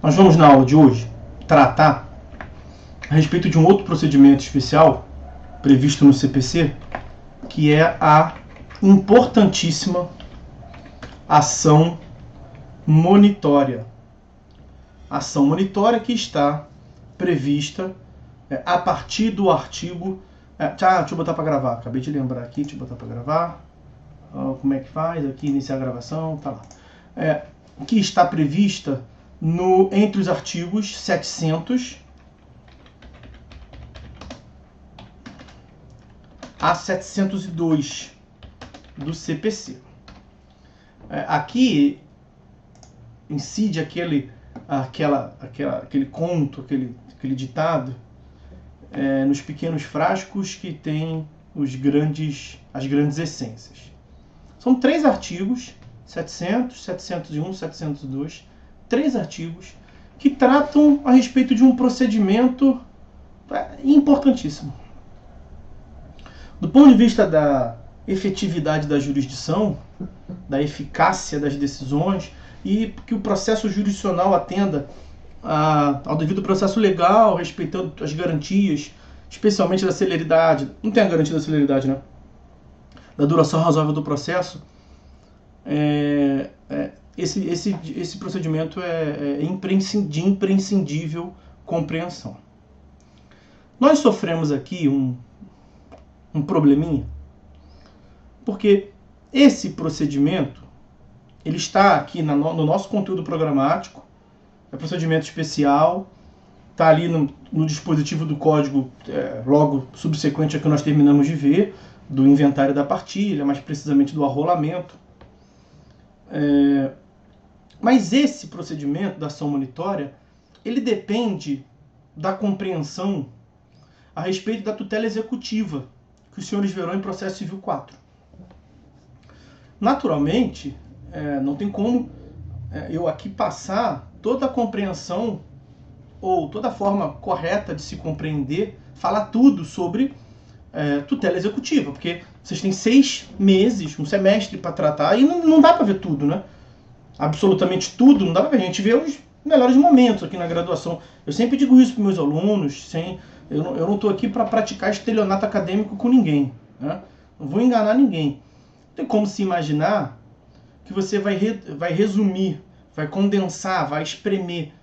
Nós vamos, na aula de hoje, tratar a respeito de um outro procedimento especial previsto no CPC, que é a importantíssima ação monitória. Ação monitória que está prevista a partir do artigo... deixa eu botar para gravar, acabei de lembrar aqui, deixa eu botar para gravar. Como é que faz? Aqui, iniciar a gravação, tá lá. Que está prevista entre os artigos 700 a 702 do CPC. Aqui incide aquele conto, aquele ditado, nos pequenos frascos que tem as grandes essências. São 3 artigos, 700, 701, 702, 3 artigos que tratam a respeito de um procedimento importantíssimo. Do ponto de vista da efetividade da jurisdição, da eficácia das decisões e que o processo jurisdicional atenda ao devido processo legal, respeitando as garantias, especialmente da celeridade. Não tem a garantia da celeridade, né? Da duração razoável do processo. Esse procedimento é de imprescindível compreensão. Nós sofremos aqui um probleminha, porque esse procedimento ele está aqui no nosso conteúdo programático, é procedimento especial, está ali no dispositivo do código logo subsequente a que nós terminamos de ver, do inventário da partilha, mais precisamente do arrolamento. Mas esse procedimento da ação monitória, ele depende da compreensão a respeito da tutela executiva que os senhores verão em processo civil 4. Naturalmente, não tem como eu aqui passar toda a compreensão ou toda a forma correta de se compreender, falar tudo sobre tutela executiva, porque vocês têm 6 meses, um semestre para tratar e não dá para ver tudo, né? Absolutamente tudo, não dá para ver. A gente vê os melhores momentos aqui na graduação. Eu sempre digo isso para meus alunos, eu não estou aqui para praticar estelionato acadêmico com ninguém, né? Não vou enganar ninguém. Não tem como se imaginar que você vai resumir, vai condensar, vai espremer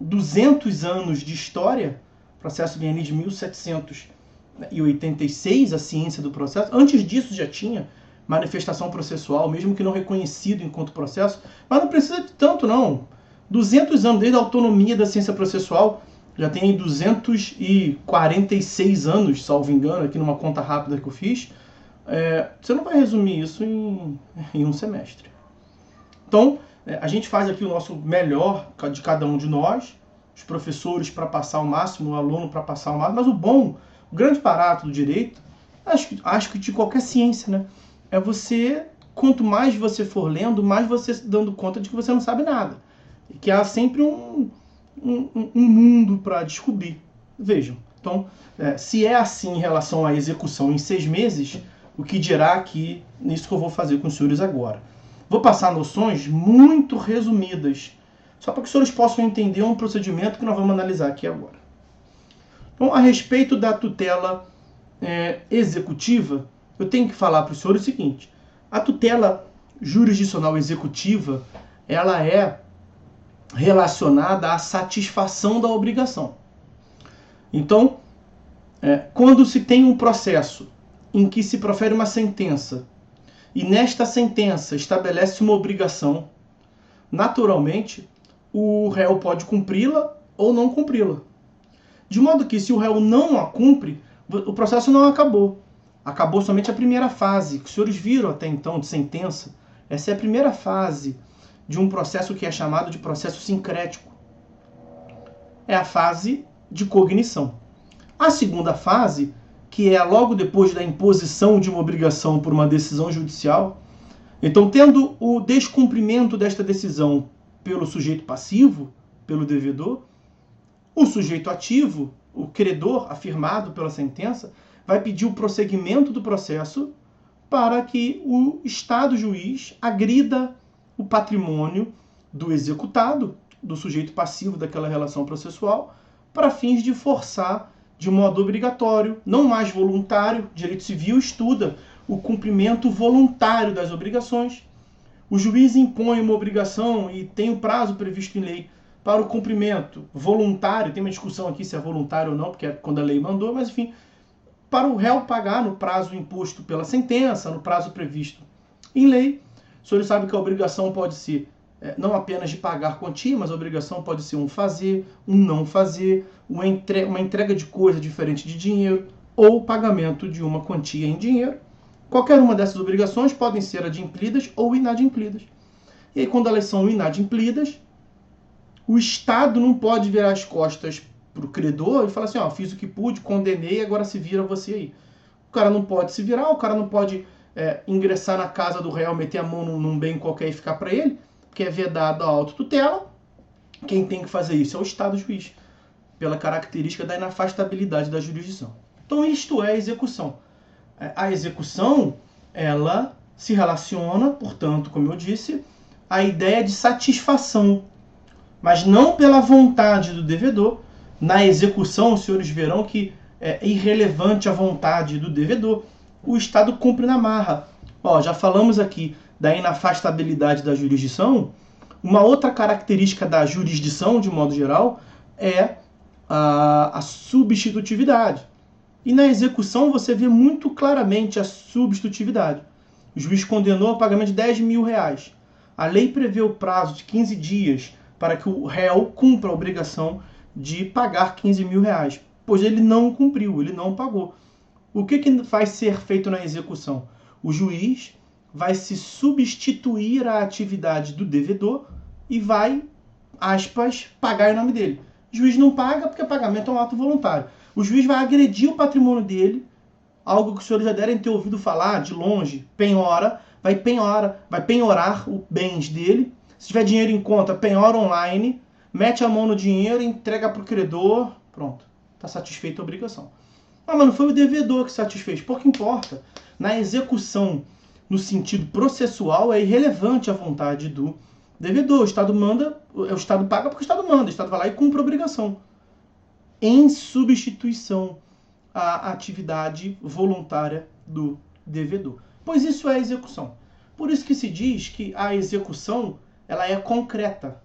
200 anos de história. O processo vem ali de 1786, a ciência do processo. Antes disso já tinha manifestação processual, mesmo que não reconhecido enquanto processo, mas não precisa de tanto não. 200 anos, desde a autonomia da ciência processual, já tem 246 anos, salvo engano, aqui numa conta rápida que eu fiz. Você não vai resumir isso em um semestre. Então, a gente faz aqui o nosso melhor de cada um de nós, os professores para passar o máximo, o aluno para passar o máximo, mas o grande barato do direito, acho que de qualquer ciência, né? É você, quanto mais você for lendo, mais você se dando conta de que você não sabe nada. E que há sempre um mundo para descobrir. Vejam, então, se é assim em relação à execução em 6 meses, o que dirá aqui nisso que eu vou fazer com os senhores agora? Vou passar noções muito resumidas, só para que os senhores possam entender um procedimento que nós vamos analisar aqui agora. Então, a respeito da tutela executiva, eu tenho que falar para os senhores o seguinte: a tutela jurisdicional executiva, ela é relacionada à satisfação da obrigação. Então, quando se tem um processo em que se profere uma sentença e nesta sentença estabelece uma obrigação, naturalmente o réu pode cumpri-la ou não cumpri-la. De modo que, se o réu não a cumpre, o processo não acabou. Acabou somente a primeira fase, que os senhores viram até então de sentença. Essa é a primeira fase de um processo que é chamado de processo sincrético. É a fase de cognição. A segunda fase, que é logo depois da imposição de uma obrigação por uma decisão judicial, então, tendo o descumprimento desta decisão pelo sujeito passivo, pelo devedor, o sujeito ativo, o credor afirmado pela sentença, vai pedir o prosseguimento do processo para que o Estado juiz agrida o patrimônio do executado, do sujeito passivo daquela relação processual, para fins de forçar de modo obrigatório, não mais voluntário. Direito civil estuda o cumprimento voluntário das obrigações. O juiz impõe uma obrigação e tem o prazo previsto em lei para o cumprimento voluntário. Tem uma discussão aqui se é voluntário ou não, porque é quando a lei mandou, mas enfim, para o réu pagar no prazo imposto pela sentença, no prazo previsto em lei. O senhor sabe que a obrigação pode ser não apenas de pagar quantia, mas a obrigação pode ser um fazer, um não fazer, uma entrega de coisa diferente de dinheiro ou pagamento de uma quantia em dinheiro. Qualquer uma dessas obrigações podem ser adimplidas ou inadimplidas. E aí, quando elas são inadimplidas, o Estado não pode virar as costas para o credor e falar assim, ó, fiz o que pude, condenei, agora se vira você aí. O cara não pode se virar, o cara não pode ingressar na casa do réu, meter a mão num bem qualquer e ficar para ele, porque é vedado a autotutela. Quem tem que fazer isso é o Estado juiz, pela característica da inafastabilidade da jurisdição. Então isto é a execução. A execução, ela se relaciona, portanto, como eu disse, à ideia de satisfação, mas não pela vontade do devedor. Na execução, os senhores verão que é irrelevante a vontade do devedor. O Estado cumpre na marra. Ó, já falamos aqui da inafastabilidade da jurisdição. Uma outra característica da jurisdição, de modo geral, é a substitutividade. E na execução você vê muito claramente a substitutividade. O juiz condenou a pagamento de 10 mil reais. A lei prevê o prazo de 15 dias para que o réu cumpra a obrigação de pagar 15 mil reais, pois ele não cumpriu, ele não pagou. O que vai ser feito na execução? O juiz vai se substituir à atividade do devedor e vai, aspas, pagar em nome dele. O juiz não paga porque pagamento é um ato voluntário. O juiz vai agredir o patrimônio dele, algo que os senhores já devem ter ouvido falar de longe, vai penhorar os bens dele. Se tiver dinheiro em conta, penhora online, mete a mão no dinheiro, entrega para o credor, pronto, está satisfeita a obrigação. Ah, mas não foi o devedor que satisfez, pouco importa. Na execução, no sentido processual, é irrelevante a vontade do devedor. O Estado manda, o Estado paga porque o Estado manda, o Estado vai lá e cumpre a obrigação, em substituição à atividade voluntária do devedor. Pois isso é execução. Por isso que se diz que a execução ela é concreta.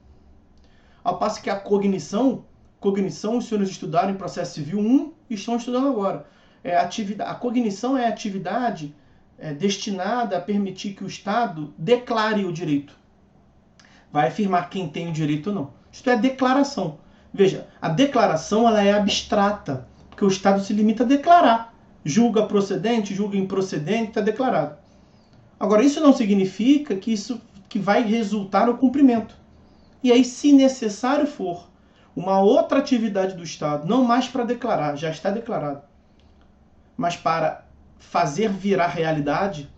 Ao passo que a cognição, os senhores estudaram em processo civil 1 e estão estudando agora. A cognição é a atividade destinada a permitir que o Estado declare o direito. Vai afirmar quem tem o direito ou não. Isto é declaração. Veja, a declaração ela é abstrata, porque o Estado se limita a declarar. Julga procedente, julga improcedente, está declarado. Agora, isso não significa que vai resultar no cumprimento. E aí, se necessário for, uma outra atividade do Estado, não mais para declarar, já está declarado, mas para fazer virar realidade,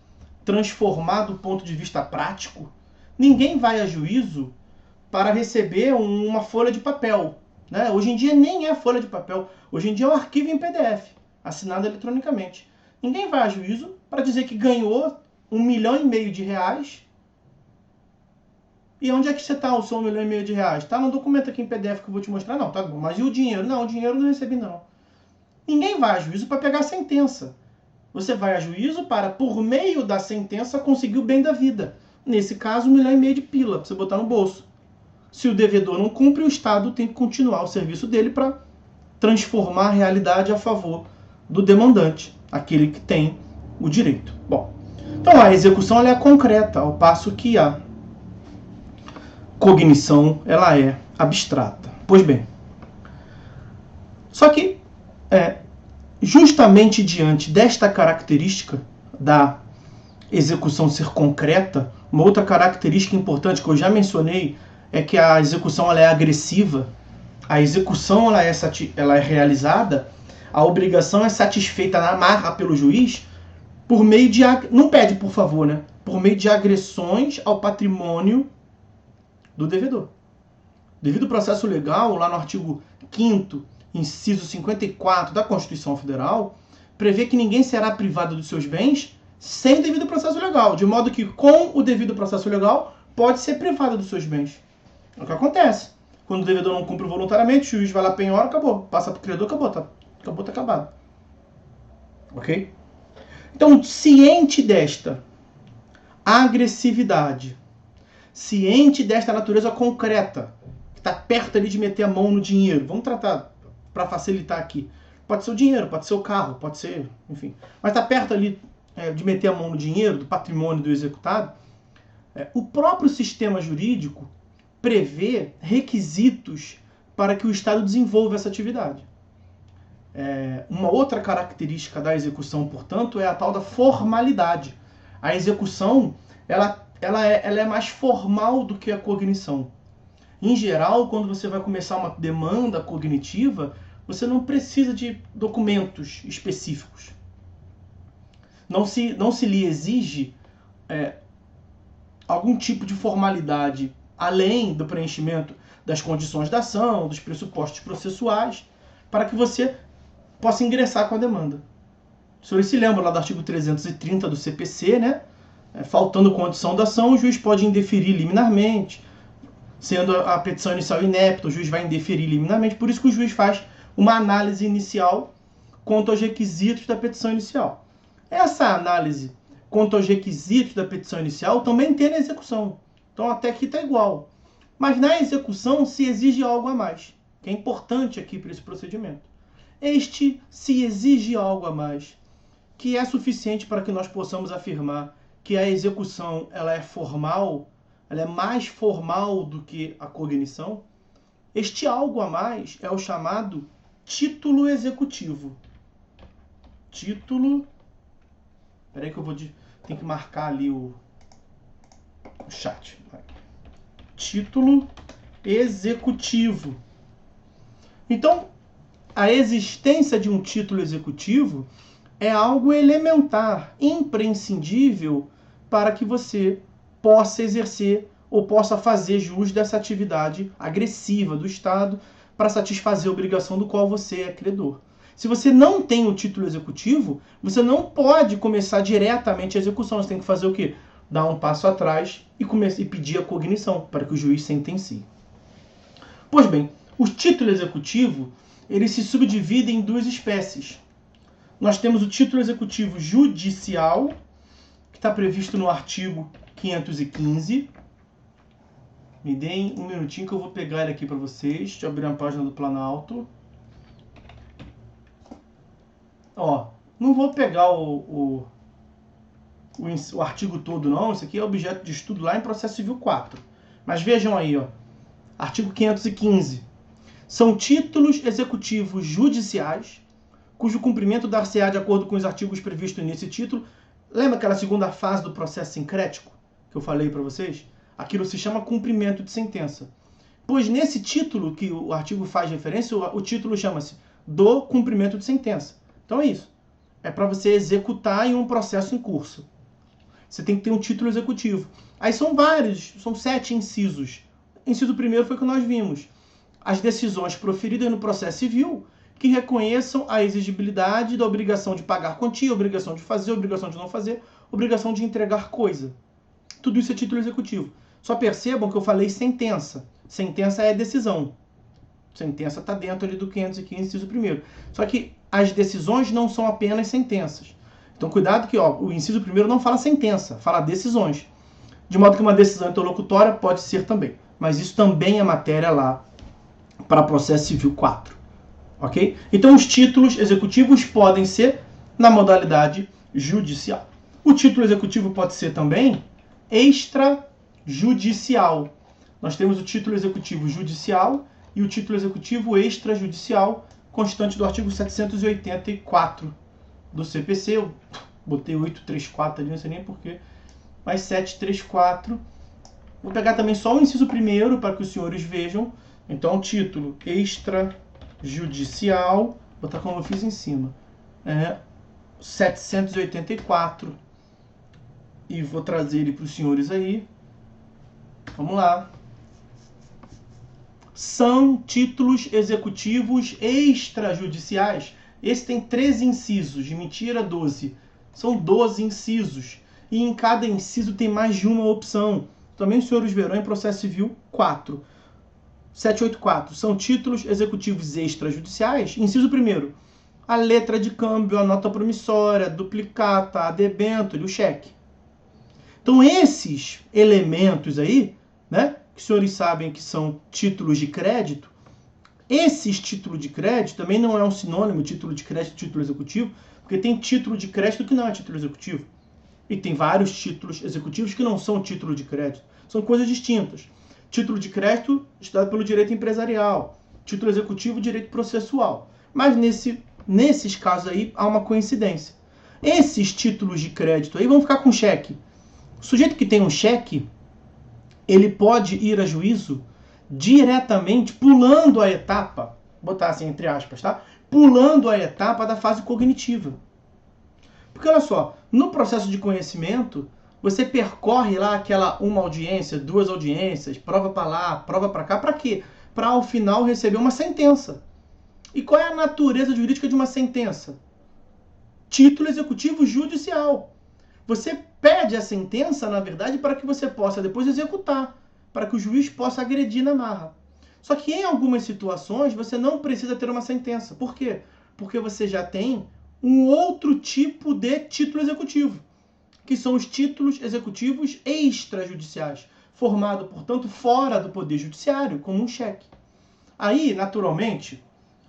transformar do ponto de vista prático, ninguém vai a juízo para receber uma folha de papel. Né? Hoje em dia nem é folha de papel, hoje em dia é um arquivo em PDF, assinado eletronicamente. Ninguém vai a juízo para dizer que ganhou 1,5 milhão de reais. E onde é que você está o seu 1,5 milhão de reais? Está no documento aqui em PDF que eu vou te mostrar. Não, tá bom. Mas e o dinheiro? Não, o dinheiro eu não recebi não. Ninguém vai a juízo para pegar a sentença. Você vai a juízo para, por meio da sentença, conseguir o bem da vida. Nesse caso, 1,5 milhão de pila, para você botar no bolso. Se o devedor não cumpre, o Estado tem que continuar o serviço dele para transformar a realidade a favor do demandante, aquele que tem o direito. Bom, então a execução ela é concreta, ao passo que a cognição ela é abstrata. Pois bem, só que justamente diante desta característica da execução ser concreta, uma outra característica importante que eu já mencionei é que a execução ela é agressiva. A execução ela é realizada, a obrigação é satisfeita na marra pelo juiz por meio de... Não pede, por favor, né? Por meio de agressões ao patrimônio do devedor. Devido ao processo legal, lá no artigo 5º, inciso 54 da Constituição Federal, prevê que ninguém será privado dos seus bens sem devido processo legal, de modo que com o devido processo legal pode ser privado dos seus bens. É o que acontece. Quando o devedor não cumpre voluntariamente, o juiz vai lá, penhora, acabou. Passa para o credor, acabou, tá acabado. Ok? Então, ciente desta agressividade, ciente desta natureza concreta, que está perto ali de meter a mão no dinheiro, vamos tratar para facilitar aqui. Pode ser o dinheiro, pode ser o carro, pode ser, enfim. Mas está perto ali de meter a mão no dinheiro, do patrimônio do executado. O próprio sistema jurídico prevê requisitos para que o Estado desenvolva essa atividade. Uma outra característica da execução, portanto, é a tal da formalidade. A execução ela é mais formal do que a cognição. Em geral, quando você vai começar uma demanda cognitiva, você não precisa de documentos específicos. Não se lhe exige algum tipo de formalidade além do preenchimento das condições da ação, dos pressupostos processuais, para que você possa ingressar com a demanda. Os senhores se lembram lá do artigo 330 do CPC, né? Faltando condição da ação, o juiz pode indeferir liminarmente. Sendo a petição inicial inepta, o juiz vai indeferir liminarmente. Por isso que o juiz faz uma análise inicial quanto aos requisitos da petição inicial. Essa análise quanto aos requisitos da petição inicial também tem na execução. Então até aqui está igual. Mas na execução se exige algo a mais, que é importante aqui para esse procedimento. Se exige algo a mais, que é suficiente para que nós possamos afirmar que a execução ela é formal, ela é mais formal do que a cognição. Este algo a mais é o chamado título executivo. Título... Espera aí que eu tenho que marcar ali o chat. Título executivo. Então, a existência de um título executivo é algo elementar, imprescindível para que você possa exercer ou possa fazer jus dessa atividade agressiva do Estado para satisfazer a obrigação do qual você é credor. Se você não tem o título executivo, você não pode começar diretamente a execução. Você tem que fazer o quê? Dar um passo atrás e pedir a cognição para que o juiz sentencie. Pois bem, o título executivo ele se divide em duas espécies. Nós temos o título executivo judicial, que está previsto no artigo 515. Me deem um minutinho que eu vou pegar ele aqui para vocês. Deixa eu abrir a página do Planalto. Não vou pegar o artigo todo, não. Isso aqui é objeto de estudo lá em Processo Civil 4. Mas vejam aí, artigo 515. São títulos executivos judiciais, cujo cumprimento dar-se-á de acordo com os artigos previstos nesse título. Lembra aquela segunda fase do processo sincrético que eu falei para vocês? Aquilo se chama cumprimento de sentença. Pois nesse título que o artigo faz referência, o título chama-se do cumprimento de sentença. Então é isso. É para você executar em um processo em curso. Você tem que ter um título executivo. Aí são 7 incisos. Inciso primeiro foi o que nós vimos. As decisões proferidas no processo civil que reconheçam a exigibilidade da obrigação de pagar quantia, obrigação de fazer, obrigação de não fazer, obrigação de entregar coisa. Tudo isso é título executivo. Só percebam que eu falei sentença. Sentença é decisão. Sentença está dentro ali do 515, inciso primeiro. Só que as decisões não são apenas sentenças. Então cuidado que o inciso primeiro não fala sentença, fala decisões. De modo que uma decisão interlocutória pode ser também. Mas isso também é matéria lá para processo civil 4. Ok? Então os títulos executivos podem ser na modalidade judicial. O título executivo pode ser também extrajudicial. Nós temos o título executivo judicial e o título executivo extrajudicial, constante do artigo 784 do CPC. Eu botei 834 ali, não sei nem porquê, mas 734. Vou pegar também só o inciso primeiro para que os senhores vejam. Então, título extrajudicial, vou botar como eu fiz em cima, 784. E vou trazer ele para os senhores aí. Vamos lá. São títulos executivos extrajudiciais. Esse tem 13 incisos, de mentira 12. São 12 incisos. E em cada inciso tem mais de uma opção. Também os senhores verão em processo civil 4. 784 são títulos executivos extrajudiciais. Inciso 1º, a letra de câmbio, a nota promissória, duplicata, a debênture, o cheque. Então esses elementos aí, né, que os senhores sabem que são títulos de crédito, esses títulos de crédito também não é um sinônimo, título de crédito, título executivo, porque tem título de crédito que não é título executivo. E tem vários títulos executivos que não são título de crédito. São coisas distintas. Título de crédito estudado pelo direito empresarial. Título executivo, direito processual. Mas nesses casos aí há uma coincidência. Esses títulos de crédito aí vão ficar com cheque. O sujeito que tem um cheque, ele pode ir a juízo diretamente, pulando a etapa, botar assim entre aspas, tá? Pulando a etapa da fase cognitiva. Porque olha só, no processo de conhecimento, você percorre lá aquela uma audiência, 2 audiências, prova para lá, prova para cá, para quê? Para ao final receber uma sentença. E qual é a natureza jurídica de uma sentença? Título executivo judicial. Você pede a sentença, na verdade, para que você possa depois executar, para que o juiz possa agredir na marra. Só que em algumas situações você não precisa ter uma sentença. Por quê? Porque você já tem um outro tipo de título executivo, que são os títulos executivos extrajudiciais, formado, portanto, fora do poder judiciário, como um cheque. Aí, naturalmente,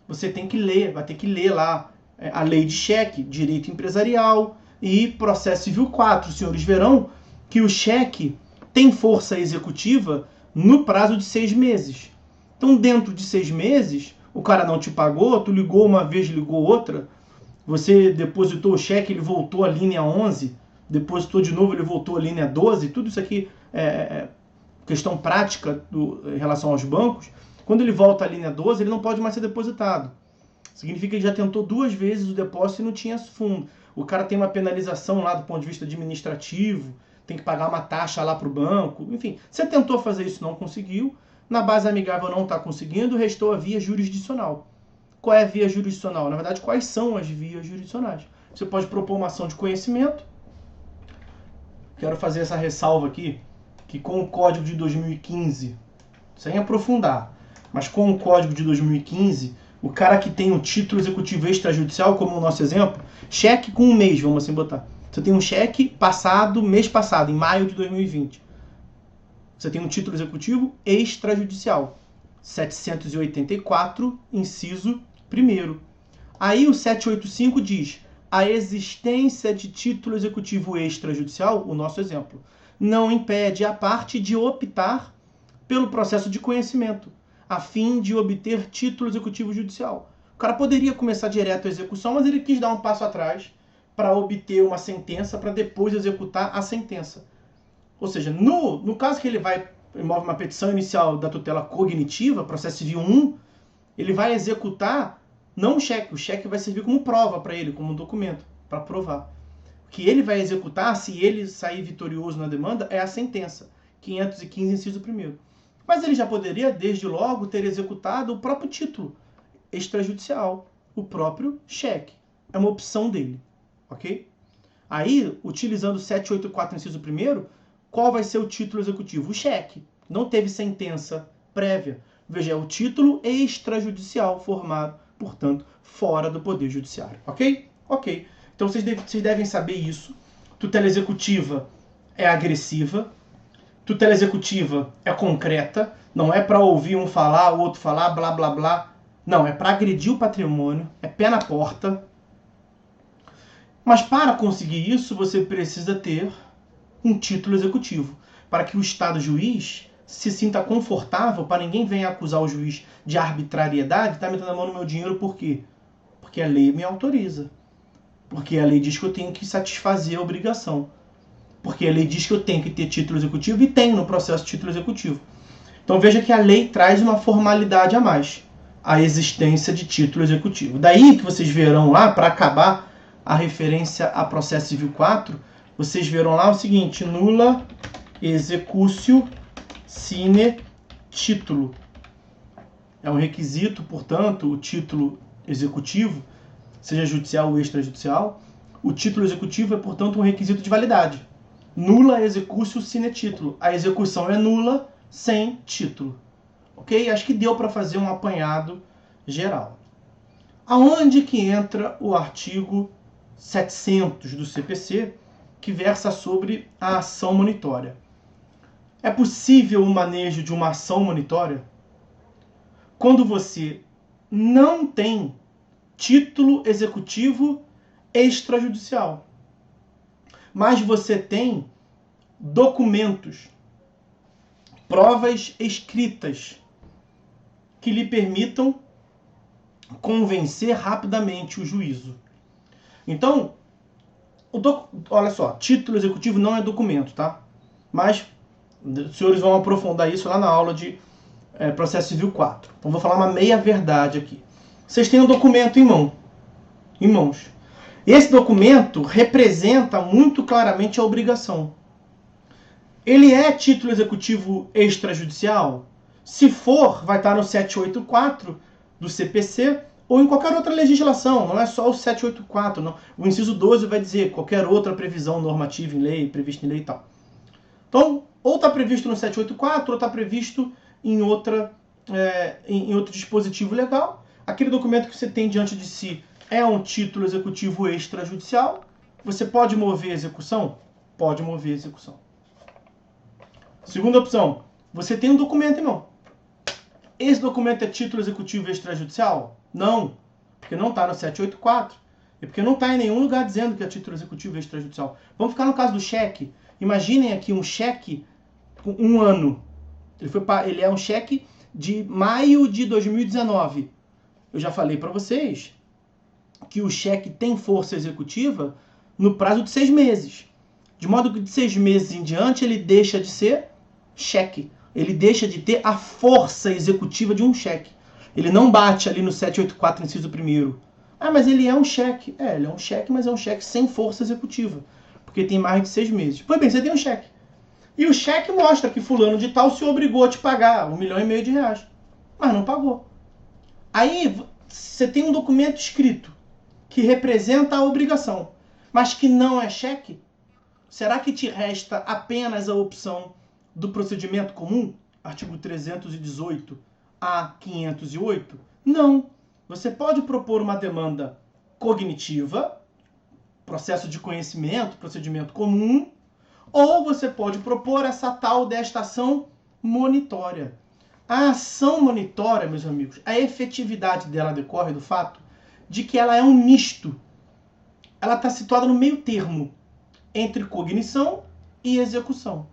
você tem que ler, vai ter que ler lá a lei de cheque, direito empresarial e processo civil 4. Os senhores verão que o cheque tem força executiva no prazo de 6 meses. Então, dentro de 6 meses, o cara não te pagou, tu ligou uma vez, ligou outra, você depositou o cheque, ele voltou à linha 11, depositou de novo, ele voltou à linha 12, tudo isso aqui é questão prática em relação aos bancos. Quando ele volta à linha 12, ele não pode mais ser depositado. Significa que ele já tentou 2 vezes o depósito e não tinha fundo. O cara tem uma penalização lá do ponto de vista administrativo, tem que pagar uma taxa lá para o banco, enfim. Você tentou fazer isso, não conseguiu. Na base amigável não está conseguindo, restou a via jurisdicional. Qual é a via jurisdicional? Na verdade, quais são as vias jurisdicionais? Você pode propor uma ação de conhecimento. Quero fazer essa ressalva aqui, que com o Código de 2015, sem aprofundar, mas com o Código de 2015, o cara que tem um título executivo extrajudicial, como o nosso exemplo, cheque com um mês, vamos assim botar. Você tem um cheque passado, mês passado, em maio de 2020. Você tem um título executivo extrajudicial. 784, inciso 1º. Aí o 785 diz: a existência de título executivo extrajudicial, o nosso exemplo, não impede a parte de optar pelo processo de conhecimento, a fim de obter título executivo judicial. O cara poderia começar direto a execução, mas ele quis dar um passo atrás para obter uma sentença, para depois executar a sentença. Ou seja, no caso que ele move uma petição inicial da tutela cognitiva, processo civil 1, ele vai executar não um cheque, o cheque vai servir como prova para ele, como um documento, para provar. O que ele vai executar, se ele sair vitorioso na demanda, é a sentença, 515, inciso 1º. Mas ele já poderia, desde logo, ter executado o próprio título extrajudicial, o próprio cheque. É uma opção dele, ok? Aí, utilizando o 784, inciso 1º, qual vai ser o título executivo? O cheque. Não teve sentença prévia. Veja, é o título extrajudicial formado, portanto, fora do poder judiciário. Ok? Ok. Então vocês devem saber isso. Tutela executiva é agressiva. Tutela executiva é concreta. Não é para ouvir um falar, o outro falar, blá, blá, blá. Não, é para agredir o patrimônio. É pé na porta. Mas para conseguir isso, você precisa ter um título executivo, para que o Estado juiz se sinta confortável, para ninguém venha acusar o juiz de arbitrariedade, está metendo a mão no meu dinheiro, por quê? Porque a lei me autoriza. Porque a lei diz que eu tenho que satisfazer a obrigação. Porque a lei diz que eu tenho que ter título executivo e tenho no processo título executivo. Então veja que a lei traz uma formalidade a mais, a existência de título executivo. Daí que vocês verão lá, para acabar a referência a processo civil 4, vocês verão lá o seguinte: nulla executio sine titulo. É um requisito, portanto, o título executivo, seja judicial ou extrajudicial, o título executivo é, portanto, um requisito de validade. Nulla executio sine titulo. A execução é nula sem título. Ok? Acho que deu para fazer um apanhado geral. Aonde que entra o artigo 700 do CPC, que versa sobre a ação monitória? É possível o manejo de uma ação monitória quando você não tem título executivo extrajudicial, mas você tem documentos, provas escritas que lhe permitam convencer rapidamente o juízo. Então, olha só, título executivo não é documento, tá? Mas os senhores vão aprofundar isso lá na aula de Processo Civil 4. Então, vou falar uma meia-verdade aqui. Vocês têm um documento em mãos. Esse documento representa muito claramente a obrigação. Ele é título executivo extrajudicial? Se for, vai estar no 784 do CPC ou em qualquer outra legislação, não é só o 784, não. O inciso 12 vai dizer qualquer outra previsão normativa em lei, prevista em lei e tal. Então, ou está previsto no 784 ou está previsto em outro dispositivo legal. Aquele documento que você tem diante de si é um título executivo extrajudicial. Você pode mover a execução? Pode mover a execução. Segunda opção, você tem um documento em mão. Esse documento é título executivo extrajudicial? Não, porque não está no 784. E porque não está em nenhum lugar dizendo que é título executivo extrajudicial. Vamos ficar no caso do cheque. Imaginem aqui um cheque com 1 ano. Ele é um cheque de maio de 2019. Eu já falei para vocês que o cheque tem força executiva no prazo de 6 meses. De modo que de 6 meses em diante ele deixa de ser cheque. Ele deixa de ter a força executiva de um cheque. Ele não bate ali no 784, inciso 1º. Ah, mas ele é um cheque. Ele é um cheque, mas é um cheque sem força executiva. Porque tem mais de 6 meses. Pois bem, você tem um cheque. E o cheque mostra que fulano de tal se obrigou a te pagar R$1,5 milhão. Mas não pagou. Aí você tem um documento escrito que representa a obrigação, mas que não é cheque. Será que te resta apenas a opção do procedimento comum? Artigo 318 a 508? Não. Você pode propor uma demanda cognitiva, processo de conhecimento, procedimento comum, ou você pode propor essa tal desta ação monitória. A ação monitória, meus amigos, a efetividade dela decorre do fato de que ela é um misto. Ela está situada no meio termo entre cognição e execução.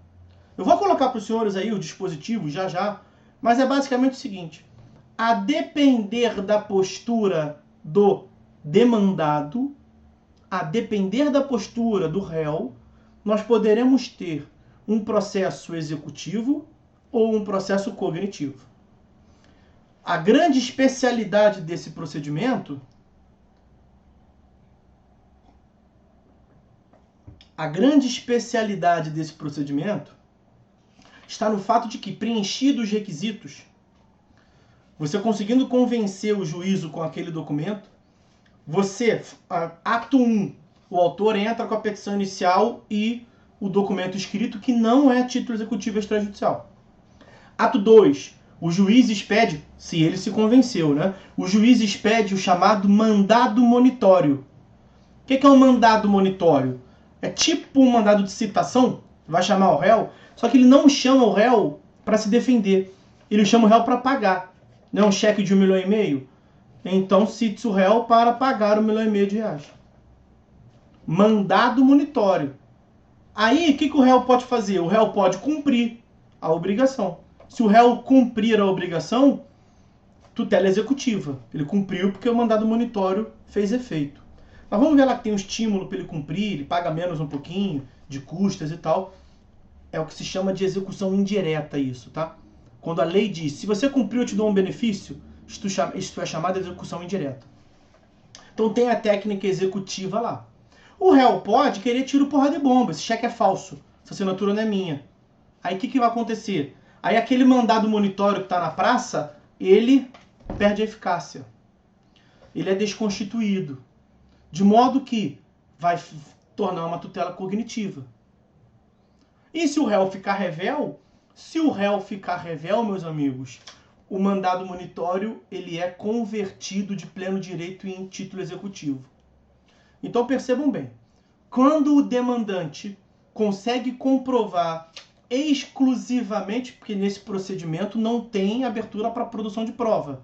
Eu vou colocar para os senhores aí o dispositivo já, mas é basicamente o seguinte: a depender da postura do demandado, a depender da postura do réu, nós poderemos ter um processo executivo ou um processo cognitivo. A grande especialidade desse procedimento está no fato de que, preenchidos os requisitos, você conseguindo convencer o juízo com aquele documento, você, ato 1, o autor entra com a petição inicial e o documento escrito, que não é título executivo extrajudicial. Ato 2, o juiz expede, se ele se convenceu, né? O juiz expede o chamado mandado monitório. O que é um mandado monitório? É tipo um mandado de citação, vai chamar o réu, só que ele não chama o réu para se defender. Ele chama o réu para pagar. Não é um cheque de R$1,5 milhão? Então cite o réu para pagar R$1,5 milhão. Mandado monitório. Aí, o que o réu pode fazer? O réu pode cumprir a obrigação. Se o réu cumprir a obrigação, tutela executiva. Ele cumpriu porque o mandado monitório fez efeito. Mas vamos ver lá que tem um estímulo para ele cumprir, ele paga menos um pouquinho de custas e tal. É o que se chama de execução indireta isso, tá? Quando a lei diz, se você cumpriu, eu te dou um benefício, isso é chamado de execução indireta. Então tem a técnica executiva lá. O réu pode querer tiro, porrada e bomba. Esse cheque é falso, essa assinatura não é minha. Aí o que vai acontecer? Aí aquele mandado monitório que está na praça, ele perde a eficácia. Ele é desconstituído. De modo que vai tornar uma tutela cognitiva. E se o réu ficar revel? Se o réu ficar revel, meus amigos, o mandado monitório ele é convertido de pleno direito em título executivo. Então percebam bem, quando o demandante consegue comprovar exclusivamente, porque nesse procedimento não tem abertura para produção de prova,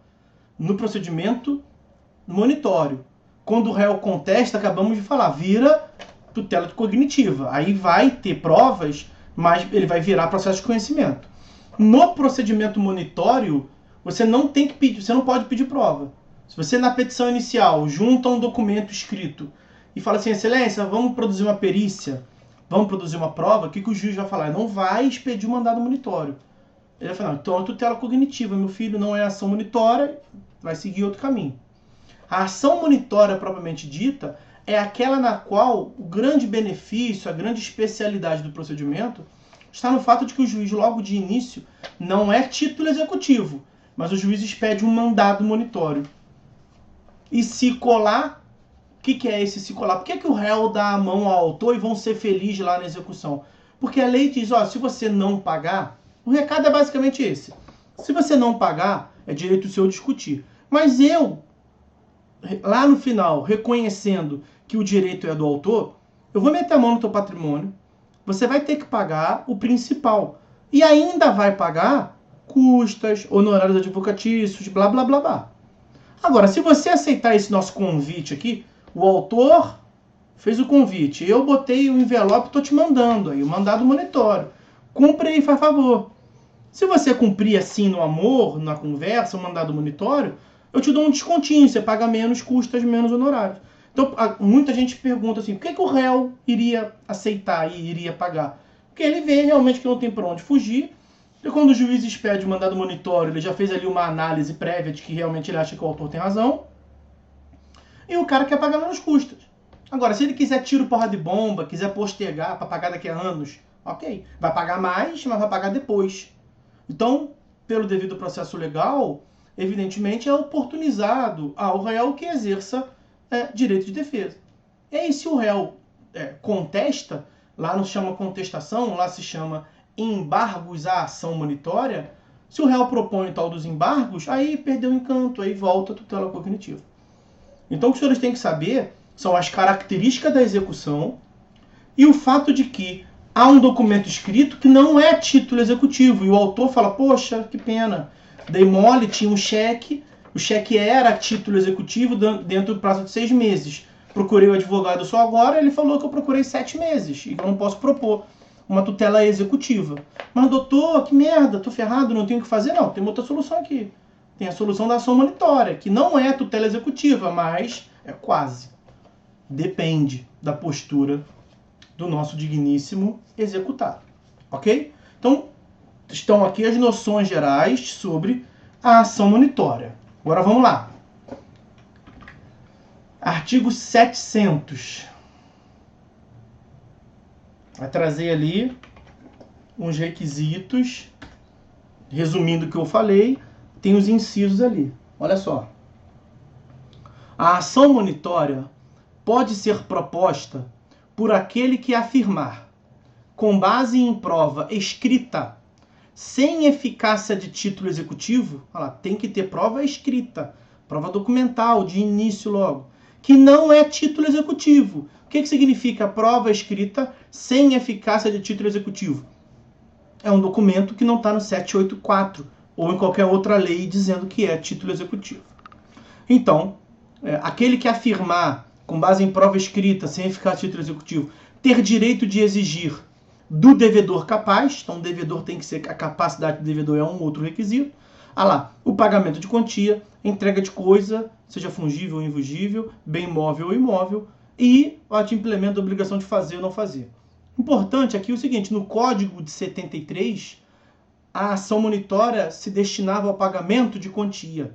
no procedimento monitório, quando o réu contesta, acabamos de falar, vira tutela cognitiva, aí vai ter provas, mas ele vai virar processo de conhecimento. No procedimento monitório, você não tem que pedir, você não pode pedir prova. Se você na petição inicial junta um documento escrito e fala assim, excelência, vamos produzir uma perícia, vamos produzir uma prova, o que o juiz vai falar? Não vai expedir o mandado monitório. Ele vai falar, então é tutela cognitiva, meu filho, não é ação monitória, vai seguir outro caminho. A ação monitória propriamente dita é aquela na qual o grande benefício, a grande especialidade do procedimento está no fato de que o juiz, logo de início, não é título executivo, mas o juiz expede um mandado monitório. E se colar, o que é esse se colar? Por que o réu dá a mão ao autor e vão ser felizes lá na execução? Porque a lei diz, ó, se você não pagar, o recado é basicamente esse. Se você não pagar, é direito seu discutir. Mas eu, lá no final, reconhecendo que o direito é do autor, eu vou meter a mão no teu patrimônio, você vai ter que pagar o principal. E ainda vai pagar custas, honorários advocatícios, blá, blá, blá, blá. Agora, se você aceitar esse nosso convite aqui, o autor fez o convite, eu botei o envelope, estou te mandando aí, o mandado monitório. Cumpre aí, faz favor. Se você cumprir assim no amor, na conversa, o mandado monitório, eu te dou um descontinho, você paga menos custas, menos honorários. Então, muita gente pergunta assim, por que o réu iria aceitar e iria pagar? Porque ele vê realmente que não tem para onde fugir, e quando o juiz expede o mandado monitório, ele já fez ali uma análise prévia de que realmente ele acha que o autor tem razão, e o cara quer pagar menos custas. Agora, se ele quiser tiro, porra de bomba, quiser postergar para pagar daqui a anos, ok, vai pagar mais, mas vai pagar depois. Então, pelo devido processo legal, evidentemente é oportunizado ao réu que exerça direito de defesa. E aí, se o réu contesta, lá não se chama contestação, lá se chama embargos à ação monitória, se o réu propõe o tal dos embargos, aí perdeu o encanto, aí volta a tutela cognitiva. Então, o que os senhores têm que saber são as características da execução e o fato de que há um documento escrito que não é título executivo, e o autor fala, poxa, que pena, dei mole, tinha um cheque, o cheque era título executivo dentro do prazo de 6 meses. Procurei o advogado só agora, ele falou que eu procurei 7 meses, e que eu não posso propor uma tutela executiva. Mas doutor, que merda, tô ferrado, não tenho o que fazer? Não, tem outra solução aqui. Tem a solução da ação monitória, que não é tutela executiva, mas é quase. Depende da postura do nosso digníssimo executado. Ok? Então, estão aqui as noções gerais sobre a ação monitória. Agora vamos lá. Artigo 700. Vai trazer ali uns requisitos. Resumindo o que eu falei, tem os incisos ali. Olha só. A ação monitória pode ser proposta por aquele que afirmar, com base em prova escrita, sem eficácia de título executivo, olha lá, tem que ter prova escrita, prova documental, de início logo, que não é título executivo. O que significa prova escrita sem eficácia de título executivo? É um documento que não está no 784 ou em qualquer outra lei dizendo que é título executivo. Então, aquele que afirmar, com base em prova escrita, sem eficácia de título executivo, ter direito de exigir do devedor capaz, então o devedor tem que ser, a capacidade do devedor é um outro requisito, o pagamento de quantia, entrega de coisa, seja fungível ou infungível, bem móvel ou imóvel, e o implemento da obrigação de fazer ou não fazer. Importante aqui o seguinte, no Código de 73, a ação monitória se destinava ao pagamento de quantia.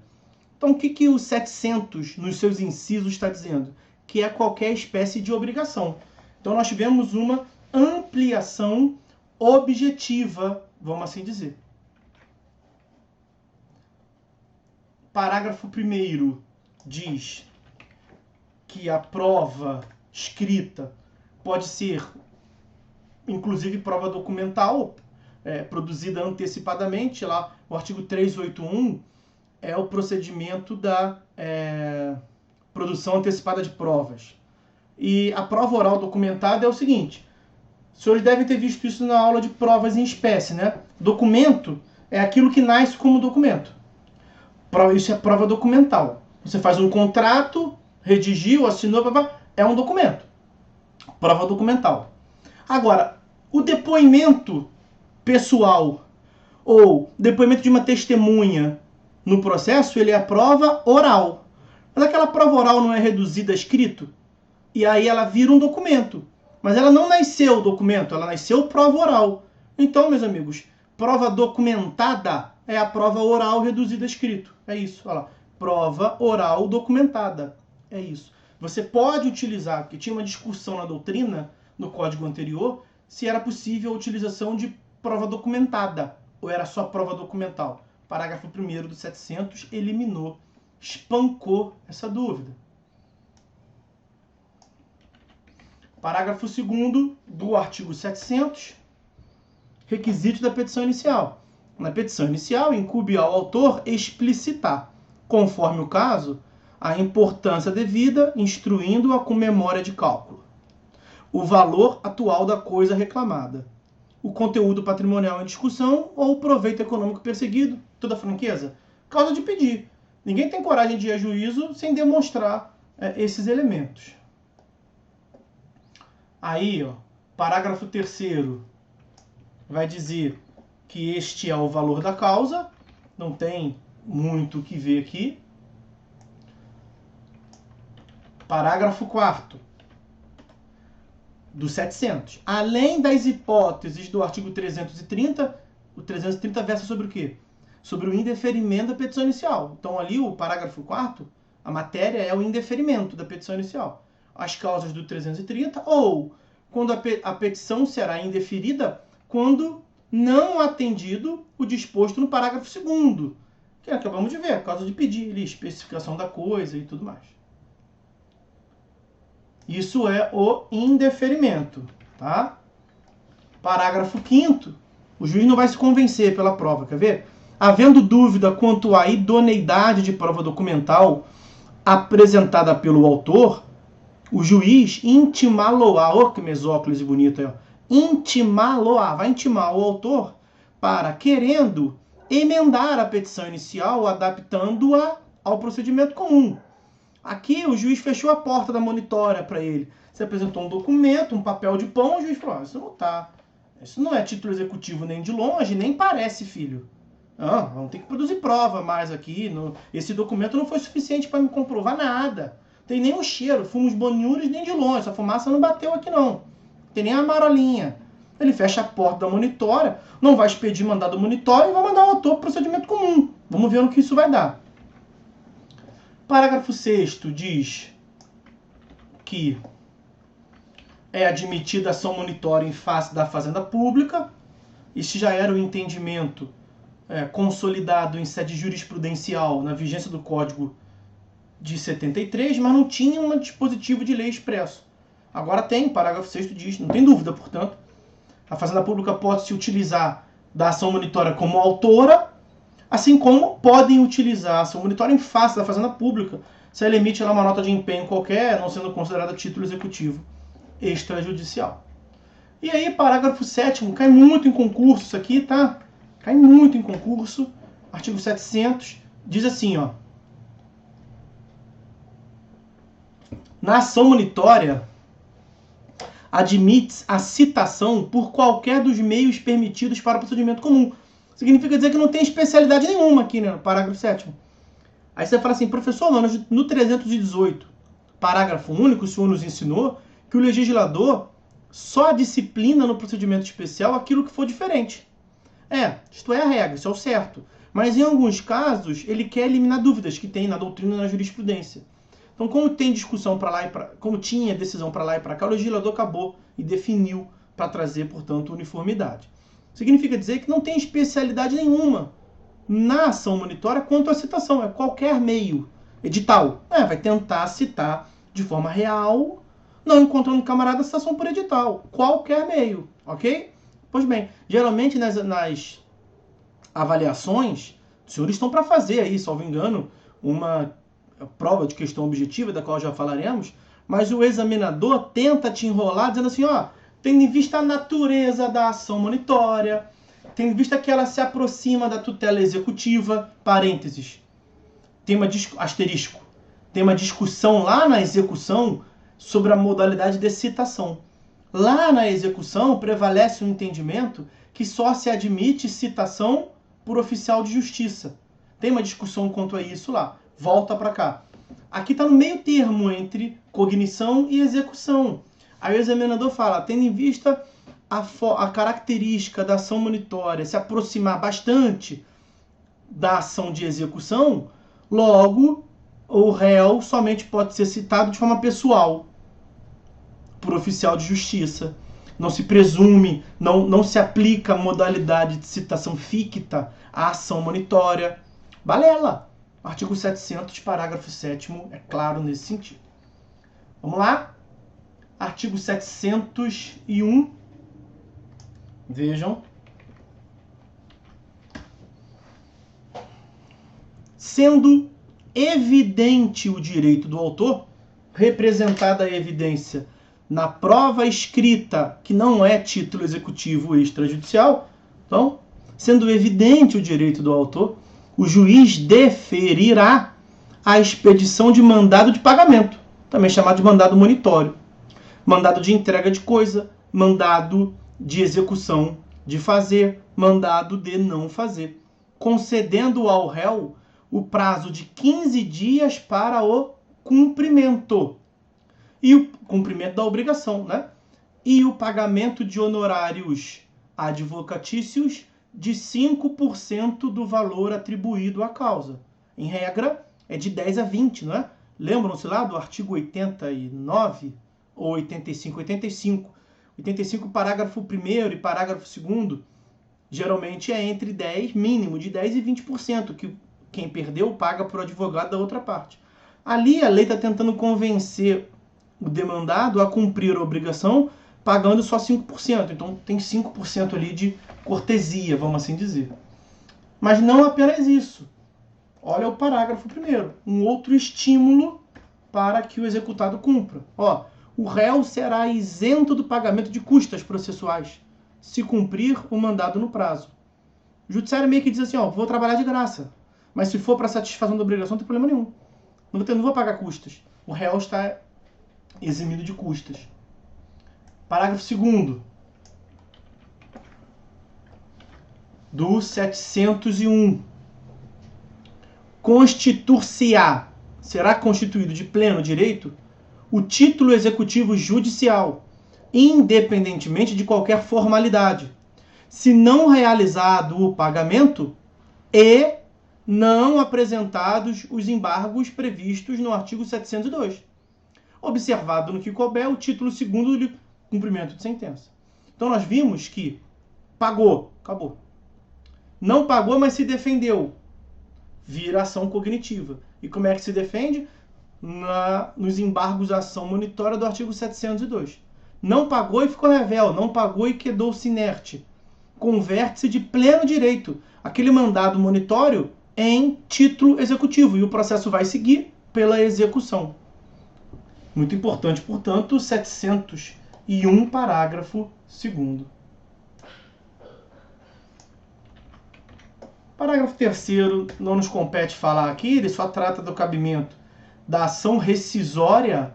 Então, o que o 700, nos seus incisos, está dizendo? Que é qualquer espécie de obrigação. Então, nós tivemos uma ampliação objetiva, vamos assim dizer. Parágrafo 1º diz que a prova escrita pode ser, inclusive, prova documental, produzida antecipadamente, lá o artigo 381 é o procedimento da produção antecipada de provas. E a prova oral documentada é o seguinte: os senhores devem ter visto isso na aula de provas em espécie, né? Documento é aquilo que nasce como documento. Isso é prova documental. Você faz um contrato, redigiu, assinou, é um documento. Prova documental. Agora, o depoimento pessoal ou depoimento de uma testemunha no processo, ele é a prova oral. Mas aquela prova oral não é reduzida a escrito? E aí ela vira um documento. Mas ela não nasceu documento, ela nasceu prova oral. Então, meus amigos, prova documentada é a prova oral reduzida a escrito. É isso, olha lá. Prova oral documentada. É isso. Você pode utilizar, porque tinha uma discussão na doutrina, no código anterior, se era possível a utilização de prova documentada, ou era só prova documental. Parágrafo 1º do 700 eliminou, espancou essa dúvida. Parágrafo 2º do artigo 700, requisito da petição inicial. Na petição inicial, incumbe ao autor explicitar, conforme o caso, a importância devida, instruindo-a com memória de cálculo, o valor atual da coisa reclamada, o conteúdo patrimonial em discussão ou o proveito econômico perseguido, toda franqueza, causa de pedir. Ninguém tem coragem de ir a juízo sem demonstrar esses elementos. Aí, ó, parágrafo 3º vai dizer que este é o valor da causa, não tem muito o que ver aqui. Parágrafo 4º do 700. Além das hipóteses do artigo 330, o 330 versa sobre o quê? Sobre o indeferimento da petição inicial. Então, ali, o parágrafo 4º, a matéria é o indeferimento da petição inicial. As causas do 330, ou quando a petição será indeferida quando não atendido o disposto no parágrafo 2º, que acabamos de ver, a causa de pedir, ali, especificação da coisa e tudo mais. Isso é o indeferimento, tá? Parágrafo 5º, o juiz não vai se convencer pela prova, quer ver? Havendo dúvida quanto à idoneidade de prova documental apresentada pelo autor, o juiz intimá-lo-á, ó, que mesóclise bonita aí, ó. Intimá-lo-á, vai intimar o autor para, querendo, emendar a petição inicial, adaptando-a ao procedimento comum. Aqui o juiz fechou a porta da monitória para ele. Você apresentou um documento, um papel de pão, o juiz falou, isso não tá. Isso não é título executivo nem de longe, nem parece, filho. Não, vamos ter que produzir prova mais aqui. Esse documento não foi suficiente para me comprovar nada. Tem nem um cheiro, fumos boniúrios nem de longe. Essa fumaça não bateu aqui não. Tem nem a marolinha. Ele fecha a porta da monitória, não vai expedir mandado monitório e vai mandar o autor para o procedimento comum. Vamos ver no que isso vai dar. Parágrafo 6º diz que é admitida ação monitória em face da Fazenda Pública. Este já era o entendimento consolidado em sede jurisprudencial na vigência do Código de 73, mas não tinha um dispositivo de lei expresso. Agora tem, parágrafo 6º diz, não tem dúvida, portanto, a Fazenda Pública pode se utilizar da ação monitória como autora, assim como podem utilizar a ação monitória em face da Fazenda Pública, se ela emite uma nota de empenho qualquer, não sendo considerada título executivo extrajudicial. E aí, parágrafo 7º, cai muito em concurso isso aqui, tá? Cai muito em concurso. Artigo 700, diz assim, ó. Na ação monitória, admite a citação por qualquer dos meios permitidos para o procedimento comum. Significa dizer que não tem especialidade nenhuma aqui, né, no parágrafo 7º. Aí você fala assim, professor, no 318, parágrafo único, o senhor nos ensinou que o legislador só disciplina no procedimento especial aquilo que for diferente. Isto é a regra, isso é o certo. Mas em alguns casos, ele quer eliminar dúvidas que tem na doutrina e na jurisprudência. Então, como tem discussão para lá e para, como tinha decisão para lá e para cá, o legislador acabou e definiu para trazer, portanto, uniformidade. Significa dizer que não tem especialidade nenhuma na ação monitória quanto à citação. É qualquer meio. Edital. Vai tentar citar de forma real, não encontrando camarada citação por edital. Qualquer meio. Ok? Pois bem, geralmente nas avaliações, os senhores estão para fazer aí, salvo engano, uma prova de questão objetiva, da qual já falaremos, mas o examinador tenta te enrolar dizendo assim, ó, tendo em vista a natureza da ação monitória, tendo em vista que ela se aproxima da tutela executiva, parênteses, asterisco, tem uma discussão lá na execução sobre a modalidade de citação. Lá na execução prevalece um entendimento que só se admite citação por oficial de justiça. Tem uma discussão quanto a isso lá. Volta para cá. Aqui está no meio termo entre cognição e execução. Aí o examinador fala, tendo em vista a característica da ação monitória se aproximar bastante da ação de execução, logo o réu somente pode ser citado de forma pessoal por oficial de justiça. Não se presume, não se aplica a modalidade de citação ficta à ação monitória. Balela! Artigo 700, parágrafo 7º, é claro nesse sentido. Vamos lá? Artigo 701. Vejam. Sendo evidente o direito do autor, representada a evidência na prova escrita, que não é título executivo extrajudicial, então, sendo evidente o direito do autor, o juiz deferirá a expedição de mandado de pagamento, também chamado de mandado monitório, mandado de entrega de coisa, mandado de execução de fazer, mandado de não fazer, concedendo ao réu o prazo de 15 dias para o cumprimento. E o cumprimento da obrigação, né? E o pagamento de honorários advocatícios de 5% do valor atribuído à causa. Em regra, é de 10 a 20, não é? Lembram-se lá do artigo 89 ou 85? 85. 85, parágrafo 1º e parágrafo 2º, geralmente é entre 10, mínimo de 10 e 20%, que quem perdeu paga para o advogado da outra parte. Ali a lei está tentando convencer o demandado a cumprir a obrigação pagando só 5%. Então tem 5% ali de cortesia, vamos assim dizer. Mas não apenas isso. Olha o parágrafo 1º. Um outro estímulo para que o executado cumpra. Ó, o réu será isento do pagamento de custas processuais se cumprir o mandado no prazo. O judiciário meio que diz assim, ó, vou trabalhar de graça. Mas se for para satisfação da obrigação, não tem problema nenhum. Não vou pagar custas. O réu está eximido de custas. Parágrafo 2º do 701. Constituir-se-á, será constituído de pleno direito, o título executivo judicial, independentemente de qualquer formalidade, se não realizado o pagamento e não apresentados os embargos previstos no artigo 702. Observado no que couber o título 2º de cumprimento de sentença. Então nós vimos que pagou, acabou. Não pagou, mas se defendeu. Vira ação cognitiva. E como é que se defende? Nos embargos à ação monitória do artigo 702. Não pagou e ficou revel, não pagou e quedou-se inerte. Converte-se de pleno direito aquele mandado monitório em título executivo e o processo vai seguir pela execução. Muito importante, portanto, 701, parágrafo 2º. Parágrafo 3º, não nos compete falar aqui, ele só trata do cabimento da ação rescisória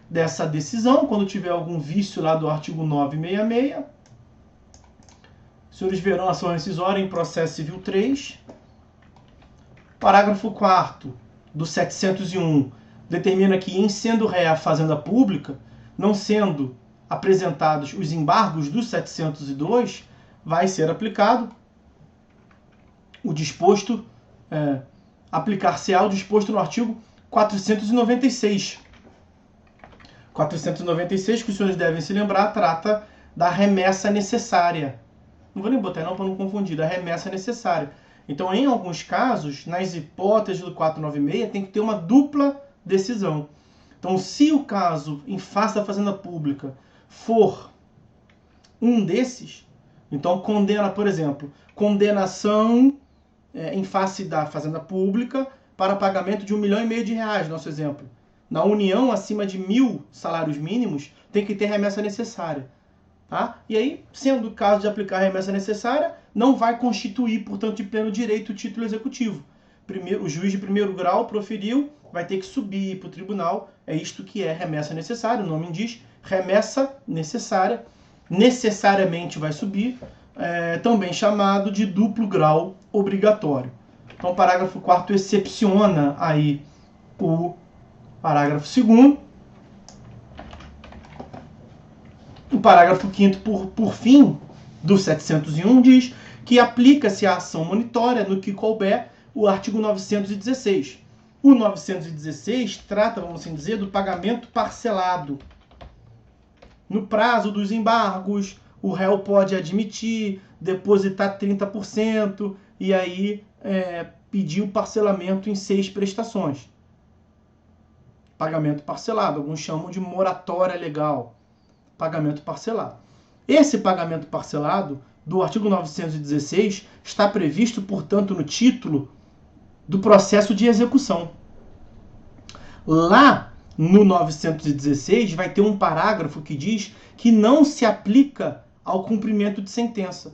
dessa decisão, quando tiver algum vício lá do artigo 966. Os senhores verão a ação rescisória em processo civil 3. Parágrafo 4º do 701 determina que, em sendo ré a fazenda pública, não sendo apresentados os embargos do 702, vai ser aplicado o disposto, aplicar-se-á o disposto no artigo 496. 496, que os senhores devem se lembrar, trata da remessa necessária. Não vou nem botar não para não confundir, da remessa necessária. Então, em alguns casos, nas hipóteses do 496, tem que ter uma dupla decisão. Então, se o caso em face da fazenda pública for um desses, Então, condena, por exemplo, condenação em face da Fazenda Pública para pagamento de R$ 1,5 milhão, nosso exemplo. Na União, acima de 1.000 salários mínimos, tem que ter remessa necessária. Tá? E aí, sendo o caso de aplicar a remessa necessária, não vai constituir, portanto, de pleno direito o título executivo. O juiz de primeiro grau proferiu, vai ter que subir para o tribunal. É isto que é remessa necessária, o nome diz remessa necessária. Necessariamente vai subir, também chamado de duplo grau obrigatório. Então, o parágrafo 4º excepciona aí o parágrafo 2º. O parágrafo 5º, por fim, do 701, diz que aplica-se a ação monitória no que couber o artigo 916. O 916 trata, vamos assim dizer, do pagamento parcelado. No prazo dos embargos, o réu pode admitir, depositar 30% e aí pedir o parcelamento em 6 prestações. Pagamento parcelado, alguns chamam de moratória legal. Pagamento parcelado. Esse pagamento parcelado do artigo 916 está previsto, portanto, no título do processo de execução. Lá no 916 vai ter um parágrafo que diz que não se aplica ao cumprimento de sentença.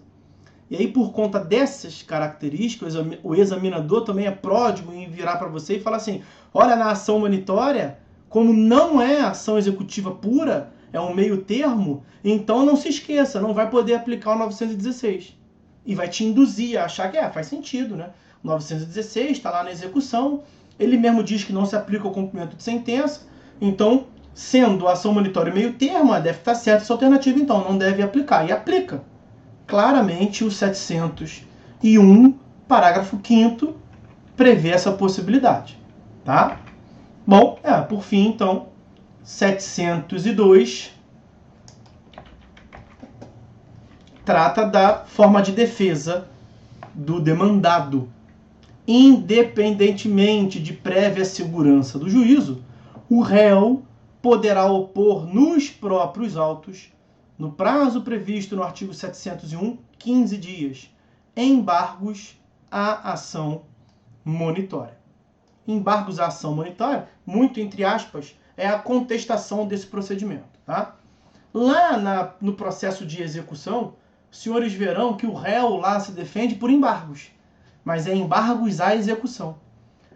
E aí, por conta dessas características, o examinador também é pródigo em virar para você e falar assim, olha, na ação monitória, como não é ação executiva pura, é um meio termo, então não se esqueça, não vai poder aplicar o 916. E vai te induzir a achar que faz sentido, né? O 916 está lá na execução, ele mesmo diz que não se aplica ao cumprimento de sentença, então, sendo a ação monitória meio termo, deve estar certa essa alternativa, então não deve aplicar. E aplica. Claramente o 701, parágrafo 5º, prevê essa possibilidade. Tá? Bom, por fim, então, 702 trata da forma de defesa do demandado. Independentemente de prévia segurança do juízo, o réu poderá opor nos próprios autos, no prazo previsto no artigo 701, 15 dias, embargos à ação monitória. Embargos à ação monitória, muito entre aspas, é a contestação desse procedimento. Tá? Lá no processo de execução, os senhores verão que o réu lá se defende por embargos, mas é embargos à execução.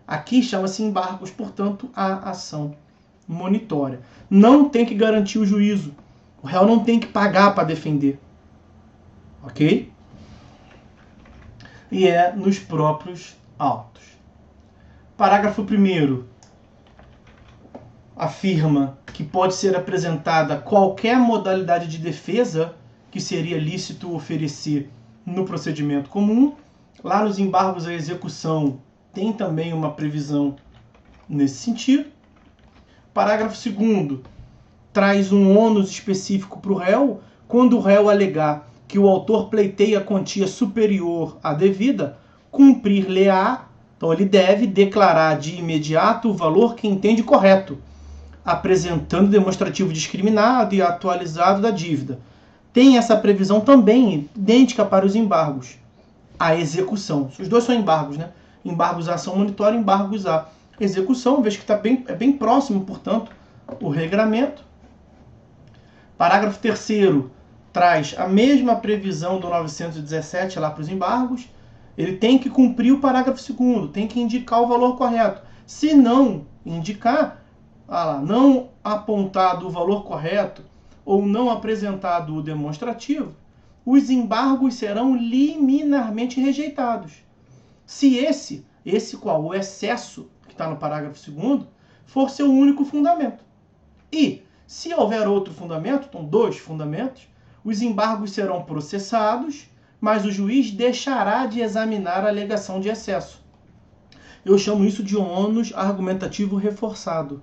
Aqui chama-se embargos, portanto, à ação monitória. Não tem que garantir o juízo. O réu não tem que pagar para defender. Ok? E é nos próprios autos. Parágrafo 1º afirma que pode ser apresentada qualquer modalidade de defesa que seria lícito oferecer no procedimento comum. Lá nos embargos à execução tem também uma previsão nesse sentido. Parágrafo 2º traz um ônus específico para o réu quando o réu alegar que o autor pleiteia quantia superior à devida, cumprir-lhe-á, então ele deve declarar de imediato o valor que entende correto, apresentando demonstrativo discriminado e atualizado da dívida. Tem essa previsão também idêntica para os embargos à execução. Os dois são embargos, né? Embargos à ação monitória, embargos à execução. Vejo que é bem próximo, portanto, o regramento. Parágrafo 3º traz a mesma previsão do 917 lá para os embargos. Ele tem que cumprir o parágrafo 2º, tem que indicar o valor correto. Se não indicar, não apontado o valor correto ou não apresentado o demonstrativo, os embargos serão liminarmente rejeitados. Se esse qual? O excesso, que está no parágrafo 2º, for seu único fundamento. E, se houver outro fundamento, então 2 fundamentos, os embargos serão processados, mas o juiz deixará de examinar a alegação de excesso. Eu chamo isso de ônus argumentativo reforçado.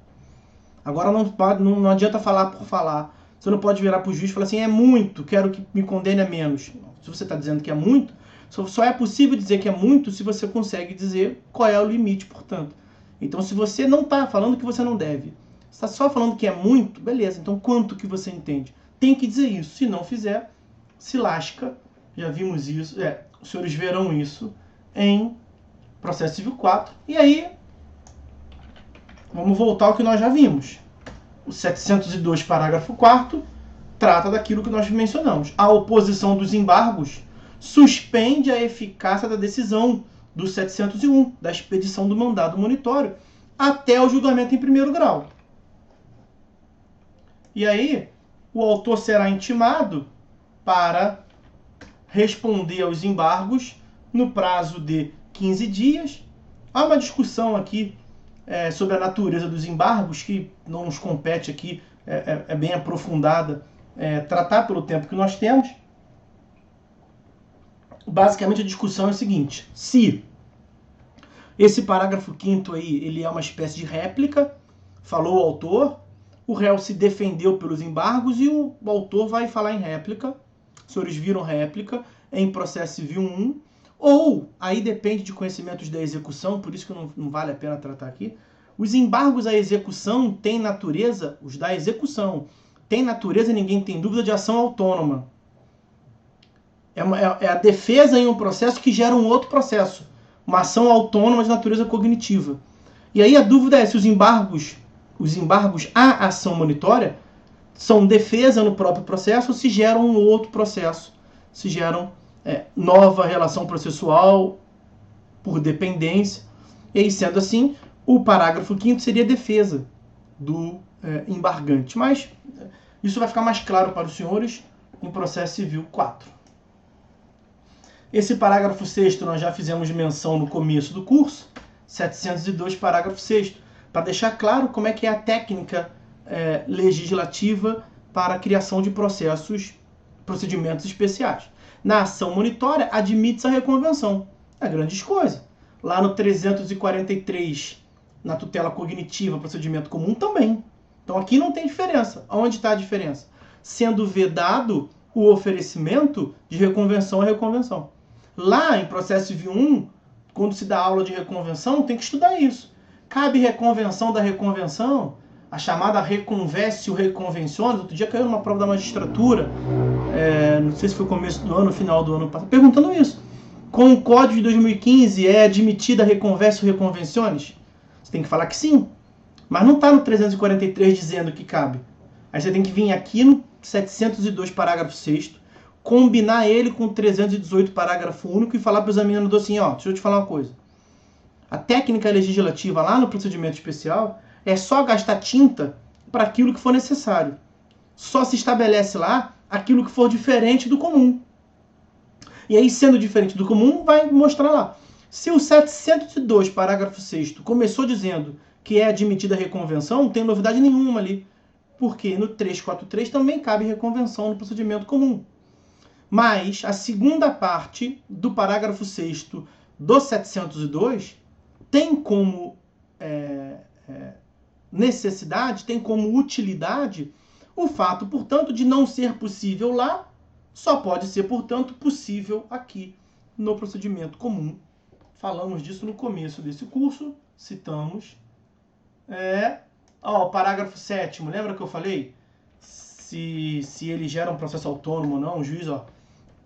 Agora não adianta falar por falar. Você não pode virar para o juiz e falar assim, é muito, quero que me condene a menos. Se você está dizendo que é muito, só é possível dizer que é muito se você consegue dizer qual é o limite, portanto. Então, se você não está falando que você não deve, está só falando que é muito, beleza, então quanto que você entende? Tem que dizer isso. Se não fizer, se lasca Já vimos isso, os senhores verão isso em processo civil 4. E aí, vamos voltar ao que nós já vimos. O 702, parágrafo 4º, trata daquilo que nós mencionamos. A oposição dos embargos suspende a eficácia da decisão do 701, da expedição do mandado monitório, até o julgamento em primeiro grau. E aí, o autor será intimado para responder aos embargos no prazo de 15 dias. Há uma discussão aqui sobre a natureza dos embargos, que não nos compete aqui, é bem aprofundada, tratar pelo tempo que nós temos. Basicamente a discussão é a seguinte: se esse parágrafo 5º aí, ele é uma espécie de réplica, falou o autor, o réu se defendeu pelos embargos e o autor vai falar em réplica, os senhores viram réplica, em processo civil 1, ou, aí depende de conhecimentos da execução, por isso que não vale a pena tratar aqui, os embargos à execução têm natureza, os da execução, tem natureza, ninguém tem dúvida, de ação autônoma. É a defesa em um processo que gera um outro processo. Uma ação autônoma de natureza cognitiva. E aí a dúvida é se os embargos à ação monitória são defesa no próprio processo ou se geram um outro processo. Se geram nova relação processual por dependência. E aí, sendo assim, o parágrafo 5º seria defesa do embargante. Mas isso vai ficar mais claro para os senhores em processo civil 4. Esse parágrafo 6º nós já fizemos menção no começo do curso, 702, parágrafo 6º, para deixar claro como é que é a técnica legislativa para a criação de procedimentos especiais. Na ação monitória, admite-se a reconvenção. É grande coisa. Lá no 343, na tutela cognitiva, procedimento comum, também. Então aqui não tem diferença. Onde está a diferença? Sendo vedado o oferecimento de reconvenção a reconvenção. Lá em processo civil 1, quando se dá aula de reconvenção, tem que estudar isso. Cabe reconvenção da reconvenção, a chamada reconvessio reconvenciones. Outro dia caiu numa prova da magistratura, não sei se foi começo do ano, final do ano passado, perguntando isso. Com o Código de 2015 é admitida a reconvessio reconvenciones? Você tem que falar que sim, mas não está no 343 dizendo que cabe. Aí você tem que vir aqui no 702, parágrafo 6º, combinar ele com o 318, parágrafo único, e falar para o examinador assim, deixa eu te falar uma coisa. A técnica legislativa lá no procedimento especial é só gastar tinta para aquilo que for necessário. Só se estabelece lá aquilo que for diferente do comum. E aí, sendo diferente do comum, vai mostrar lá. Se o 702, parágrafo 6º, começou dizendo que é admitida a reconvenção, não tem novidade nenhuma ali. Porque no 343 também cabe reconvenção no procedimento comum. Mas a segunda parte do parágrafo 6º do 702 tem como necessidade, tem como utilidade o fato, portanto, de não ser possível lá, só pode ser, portanto, possível aqui no procedimento comum. Falamos disso no começo desse curso, citamos. O parágrafo 7º, lembra que eu falei? Se ele gera um processo autônomo ou não, o juiz,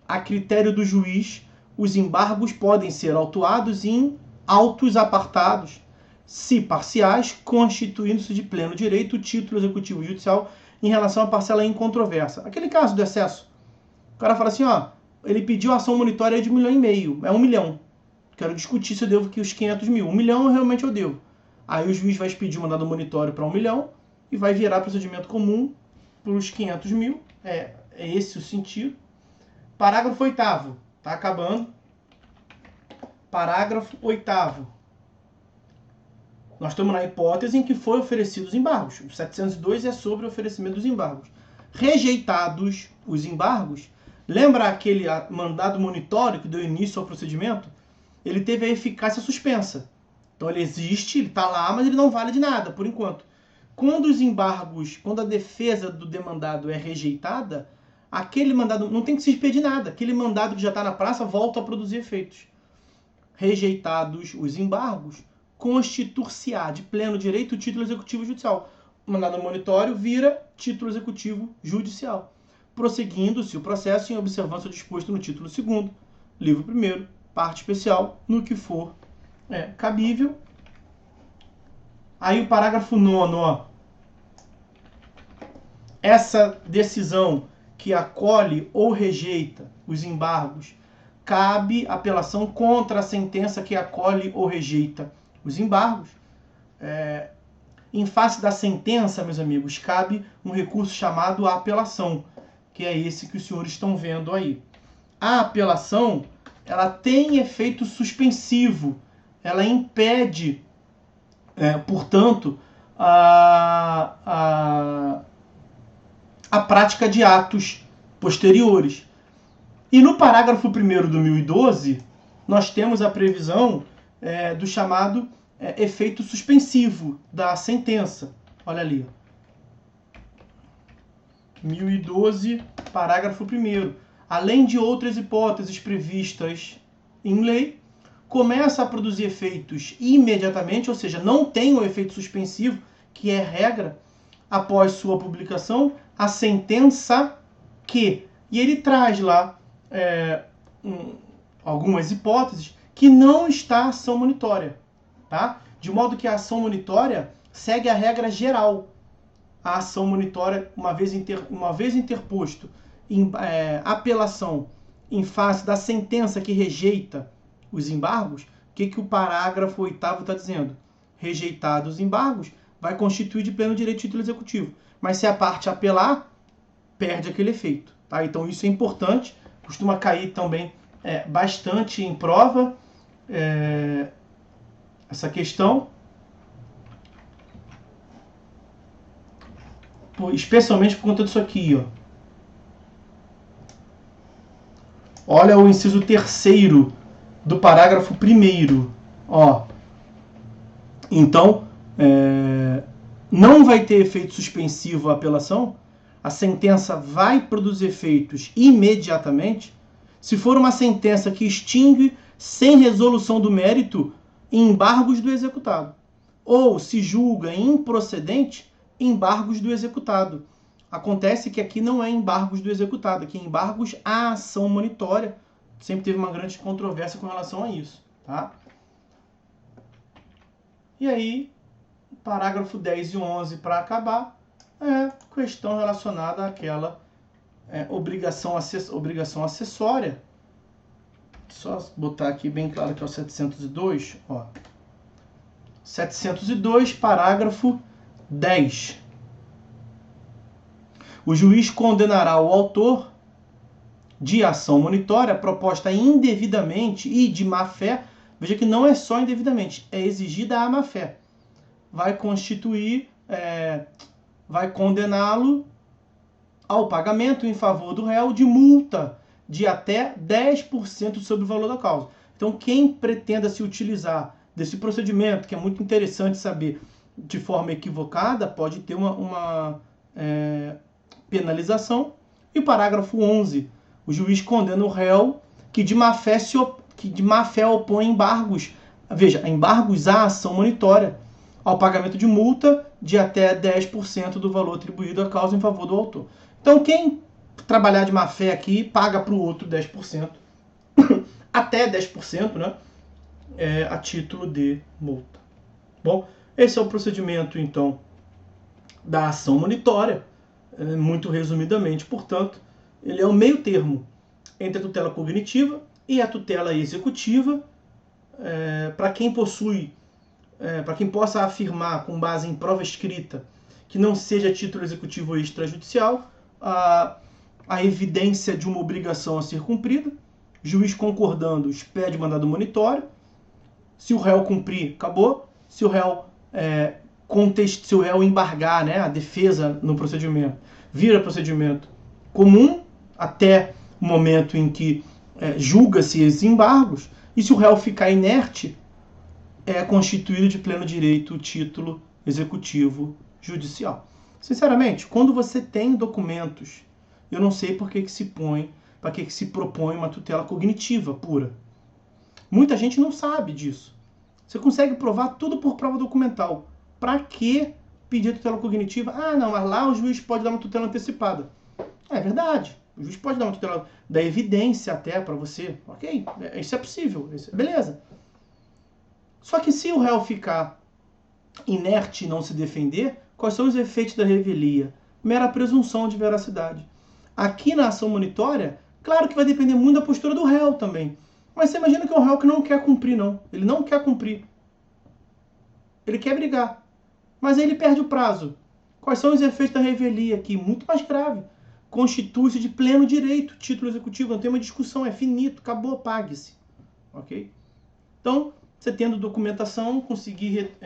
a critério do juiz, os embargos podem ser autuados em autos apartados, se parciais, constituindo-se de pleno direito o título executivo judicial em relação à parcela incontroversa. Aquele caso do excesso. O cara fala assim, ele pediu ação monitória de R$1,5 milhão. É 1 milhão. Quero discutir se eu devo aqui os 500 mil. 1 milhão realmente eu devo. Aí o juiz vai expedir o mandado monitório para 1 milhão e vai virar procedimento comum para os 500 mil. É esse o sentido. Parágrafo 8º. Está acabando. Parágrafo 8º. Nós estamos na hipótese em que foi oferecidos os embargos. O 702 é sobre o oferecimento dos embargos. Rejeitados os embargos, lembra aquele mandado monitório que deu início ao procedimento? Ele teve a eficácia suspensa. Então ele existe, ele está lá, mas ele não vale de nada, por enquanto. Quando os embargos, quando a defesa do demandado é rejeitada, aquele mandado não tem que se expedir nada. Aquele mandado que já está na praça volta a produzir efeitos. Rejeitados os embargos, constituir-se-á de pleno direito o título executivo judicial. O mandado monitório vira título executivo judicial. prosseguindo-se o processo em observância ao disposto no título 2º, livro 1º, parte especial, no que for cabível. Aí o parágrafo 9º, ó. Essa decisão que acolhe ou rejeita os embargos, cabe apelação contra a sentença que acolhe ou rejeita os embargos. Em face da sentença, meus amigos, cabe um recurso chamado apelação, que é esse que os senhores estão vendo aí. A apelação, ela tem efeito suspensivo, ela impede, portanto, a prática de atos posteriores. E no parágrafo 1º do 1012, nós temos a previsão do chamado efeito suspensivo da sentença. Olha ali. 1012, parágrafo 1º. Além de outras hipóteses previstas em lei, começa a produzir efeitos imediatamente, ou seja, não tem o efeito suspensivo, que é regra, após sua publicação, a sentença que... E ele traz lá algumas hipóteses que não está a ação monitória. Tá? De modo que a ação monitória segue a regra geral. A ação monitória, uma vez interposto apelação em face da sentença que rejeita os embargos, o que o parágrafo 8º está dizendo? Rejeitados os embargos, vai constituir de pleno direito título executivo. Mas se a parte apelar, perde aquele efeito. Tá? Então isso é importante, costuma cair também bastante em prova essa questão, especialmente por conta disso aqui, ó. Olha o inciso 3º do parágrafo 1º, ó. Então, não vai ter efeito suspensivo a apelação, a sentença vai produzir efeitos imediatamente. Se for uma sentença que extingue sem resolução do mérito embargos do executado, ou se julga improcedente embargos do executado. Acontece que aqui não é embargos do executado, aqui é embargos à ação monitória. Sempre teve uma grande controvérsia com relação a isso. Tá? E aí, parágrafo 10 e 11 para acabar, questão relacionada àquela obrigação acessória. Só botar aqui bem claro que é o 702. Ó. 702, parágrafo 10. O juiz condenará o autor de ação monitória proposta indevidamente e de má-fé. Veja que não é só indevidamente, é exigida a má-fé. Vai condená-lo ao pagamento em favor do réu de multa de até 10% sobre o valor da causa. Então, quem pretenda se utilizar desse procedimento, que é muito interessante saber, de forma equivocada, pode ter uma penalização. E o parágrafo 11, o juiz condena o réu que de má fé opõe embargos, veja, embargos à ação monitória, ao pagamento de multa de até 10% do valor atribuído à causa em favor do autor. Então, quem trabalhar de má fé aqui, paga para o outro 10%, até 10%, né, a título de multa. Bom, esse é o procedimento, então, da ação monitória, muito resumidamente. Portanto, ele é o meio termo entre a tutela cognitiva e a tutela executiva, para quem possui, para quem possa afirmar com base em prova escrita que não seja título executivo extrajudicial, a evidência de uma obrigação a ser cumprida, juiz concordando, expede mandado monitório. Se o réu cumprir, acabou. Se o réu se o réu embargar, né, a defesa no procedimento, vira procedimento comum até o momento em que julga-se esses embargos, e se o réu ficar inerte, é constituído de pleno direito o título executivo judicial. Sinceramente, quando você tem documentos, eu não sei por que se propõe uma tutela cognitiva pura. Muita gente não sabe disso. Você consegue provar tudo por prova documental. Para que pedir tutela cognitiva? Ah, não, mas lá o juiz pode dar uma tutela antecipada. É verdade. O juiz pode dar uma tutela da evidência até para você. Ok, isso é possível. Beleza. Só que se o réu ficar inerte e não se defender, quais são os efeitos da revelia? Mera presunção de veracidade. Aqui na ação monitória, claro que vai depender muito da postura do réu também. Mas você imagina que é um réu que não quer cumprir, não. Ele não quer cumprir. Ele quer brigar. Mas aí ele perde o prazo. Quais são os efeitos da revelia aqui? Muito mais grave. Constitui-se de pleno direito. Título executivo, não tem uma discussão, é finito, acabou, pague-se. Ok? Então, você tendo documentação, conseguir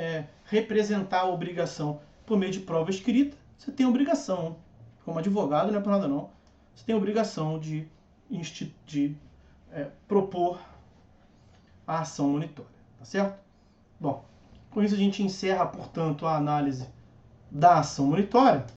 representar a obrigação por meio de prova escrita, você tem obrigação, como advogado, não é por nada não, você tem obrigação de propor a ação monitória, tá certo? Bom, com isso a gente encerra, portanto, a análise da ação monitória.